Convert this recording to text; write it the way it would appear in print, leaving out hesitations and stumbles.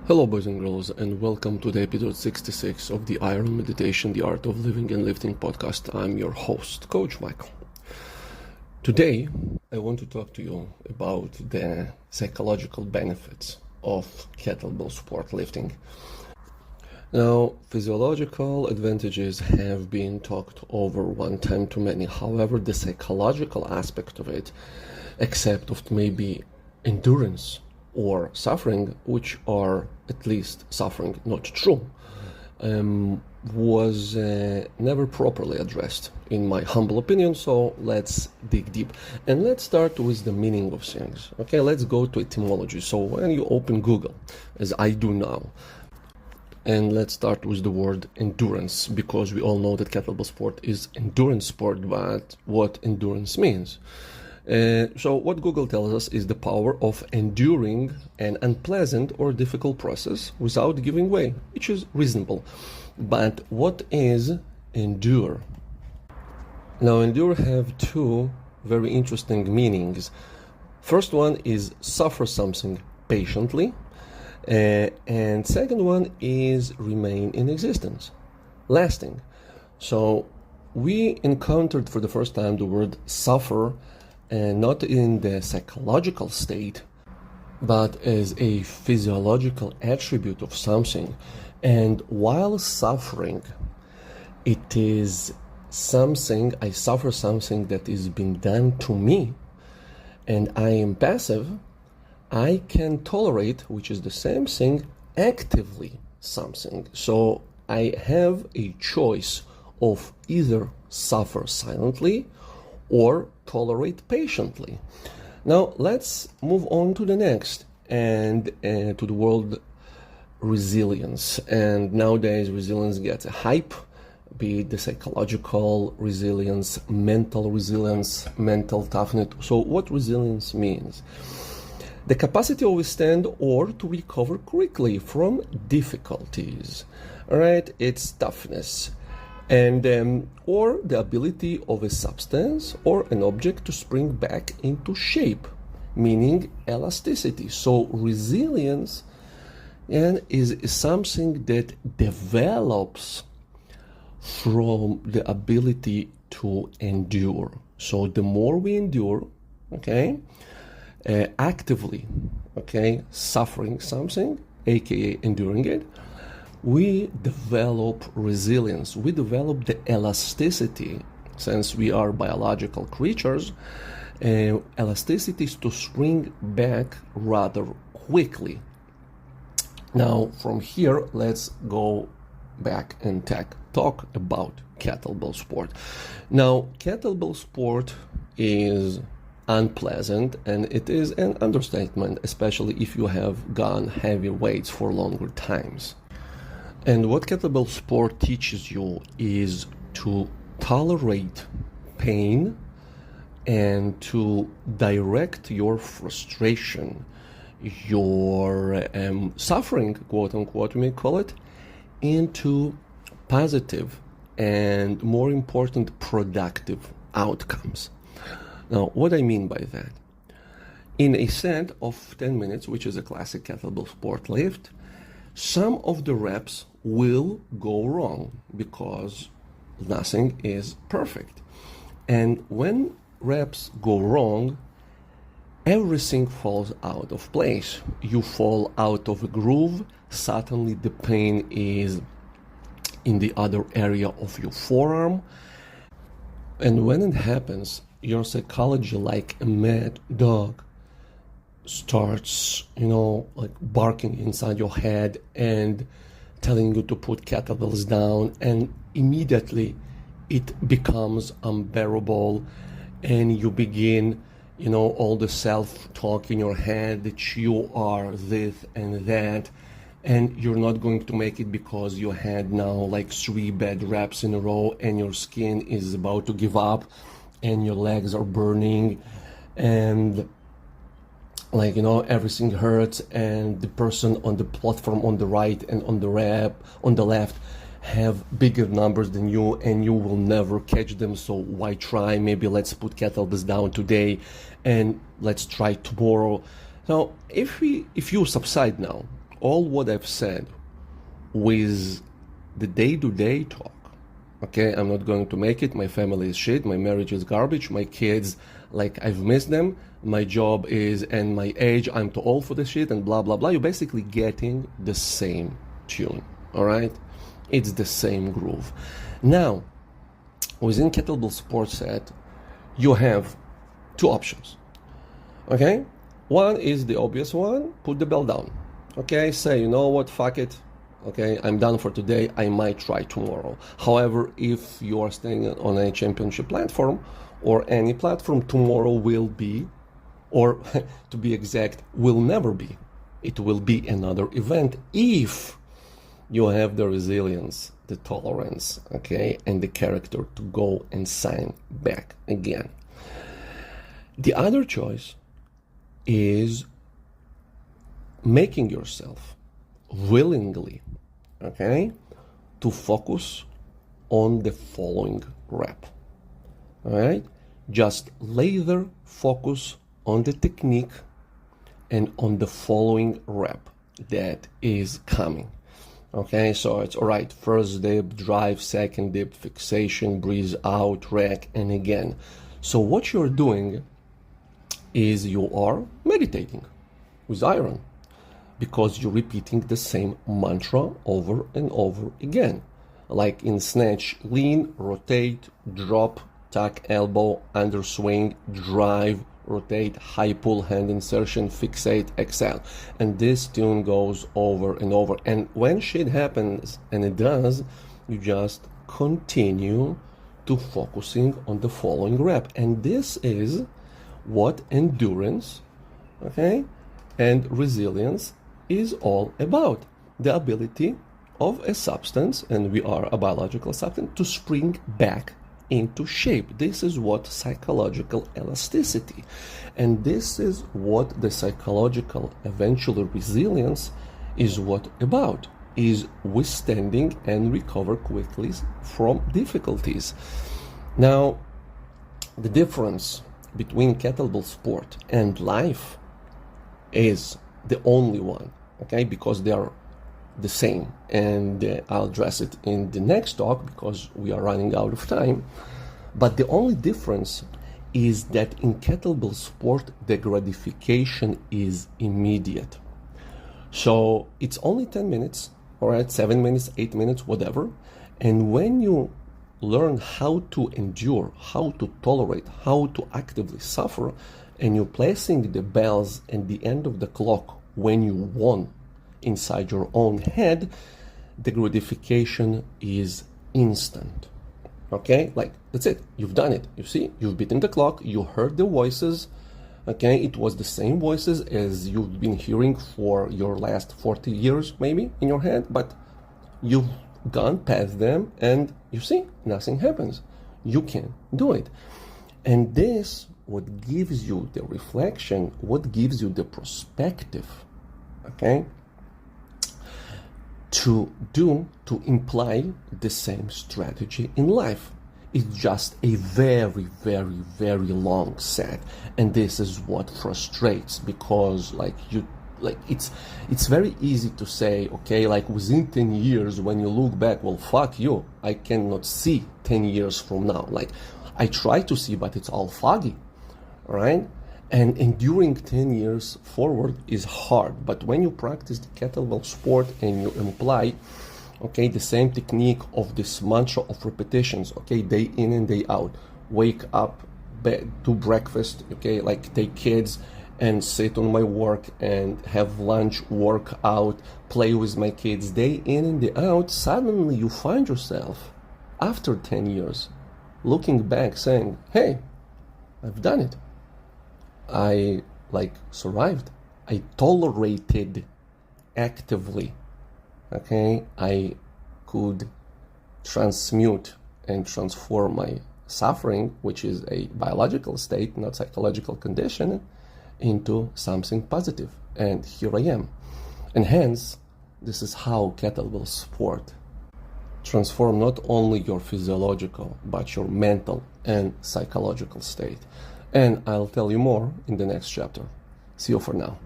Hello boys and girls, and welcome to the episode 66 of the Iron Meditation, the Art of Living and Lifting podcast. I'm your host, Coach Michael. Today, I want to talk to you about the psychological benefits of kettlebell sport lifting. Now, physiological advantages have been talked over one time too many. However, the psychological aspect of it, except of maybe endurance or suffering, which are at least suffering, not true, was never properly addressed, in my humble opinion. So let's dig deep. And let's start with the meaning of things. Okay, let's go to etymology. So when you open Google, as I do now, and let's start with the word endurance, because we all know that kettlebell sport is endurance sport, but what endurance means. So what Google tells us is the power of enduring an unpleasant or difficult process without giving way, which is reasonable. But what is endure? Now, endure have two very interesting meanings. First one is suffer something patiently, and second one is remain in existence, lasting. So we encountered for the first time the word suffer, and not in the psychological state, but as a physiological attribute of something. And while suffering, it is something, I suffer something that is being done to me, and I am passive, I can tolerate, which is the same thing, actively something. So I have a choice of either suffer silently or tolerate patiently. Now let's move on to the next, and to the word resilience. And nowadays resilience gets a hype, be it the psychological resilience, mental toughness. So what resilience means? The capacity to withstand or to recover quickly from difficulties. All right, it's toughness. And or the ability of a substance or an object to spring back into shape, meaning elasticity. So resilience is something that develops from the ability to endure. So the more we endure, actively, suffering something, aka enduring it, we develop resilience, we develop the elasticity, since we are biological creatures, elasticity is to spring back rather quickly. Now, from here, let's go back and talk about kettlebell sport. Now, kettlebell sport is unpleasant, and it is an understatement, especially if you have gone heavy weights for longer times. And what kettlebell sport teaches you is to tolerate pain and to direct your frustration, your suffering, quote unquote, we may call it, into positive and, more important, productive outcomes. Now, what I mean by that? In a set of 10 minutes, which is a classic kettlebell sport lift, some of the reps will go wrong because nothing is perfect. And when reps go wrong, everything falls out of place. You fall out of a groove. Suddenly the pain is in the other area of your forearm. And when it happens, your psychology, like a mad dog, starts, like barking inside your head and telling you to put kettlebells down, and immediately it becomes unbearable, and you begin, all the self-talk in your head that you are this and that, and you're not going to make it because you had now like 3 bad reps in a row, and your skin is about to give up, and your legs are burning, and everything hurts, and the person on the platform on the right and on the left have bigger numbers than you, and you will never catch them. So why try? Maybe let's put kettlebells down today and let's try tomorrow. Now, if you subside now, all what I've said with the day-to-day talk, okay, I'm not going to make it. My family is shit. My marriage is garbage. My kids, like, I've missed them. My job is, and my age, I'm too old for this shit, and blah, blah, blah. You're basically getting the same tune, all right? It's the same groove. Now, within Kettlebell Sport set, you have two options, okay? One is the obvious one, put the bell down, okay? Say, you know what, fuck it. Okay, I'm done for today. I might try tomorrow. However, if you are staying on a championship platform or any platform, tomorrow will be, or to be exact, will never be. It will be another event if you have the resilience, the tolerance, okay, and the character to go and sign back again. The other choice is making yourself willingly, okay, to focus on the following rep. All right, just laser focus on the technique and on the following rep that is coming. Okay, so it's all right, first dip, drive, second dip, fixation, breathe out, rack, and again. So what you're doing is you are meditating with iron, because you're repeating the same mantra over and over again. Like in snatch, lean, rotate, drop, tuck elbow, underswing, drive, rotate, high pull, hand insertion, fixate, exhale. And this tune goes over and over. And when shit happens, and it does, you just continue to focusing on the following rep. And this is what endurance, okay, and resilience is all about. The ability of a substance, and we are a biological substance, to spring back into shape. This is what psychological elasticity, and this is what the psychological eventual resilience is what about, is withstanding and recover quickly from difficulties. Now, the difference between kettlebell sport and life is the only one, okay, because they are the same, and I'll address it in the next talk because we are running out of time. But the only difference is that in kettlebell sport the gratification is immediate. So it's only 10 minutes, all right, 7 minutes, 8 minutes, whatever. And when you learn how to endure, how to tolerate, how to actively suffer, and you're placing the bells at the end of the clock when you won inside your own head, the gratification is instant. Okay, like that's it, you've done it. You see, you've beaten the clock, you heard the voices, okay, it was the same voices as you've been hearing for your last 40 years maybe in your head, but you've gone past them and you see, nothing happens. You can do it. And this, what gives you the reflection, what gives you the perspective, okay, to imply the same strategy in life. It's just a very, very, very long set, and this is what frustrates, because it's very easy to say, okay, like within 10 years when you look back, well, fuck you, I cannot see 10 years from now. Like, I try to see, but it's all foggy, all right? And enduring 10 years forward is hard, but when you practice the kettlebell sport and you imply, okay, the same technique of this mantra of repetitions, okay, day in and day out, wake up, do breakfast, okay, like take kids and sit on my work and have lunch, work out, play with my kids, day in and day out, suddenly you find yourself after 10 years looking back saying, hey, I've done it. I survived. I tolerated actively. Okay, I could transmute and transform my suffering, which is a biological state, not psychological condition, into something positive. And here I am. And hence, this is how kettlebell sport transform not only your physiological, but your mental and psychological state. And I'll tell you more in the next chapter. See you for now.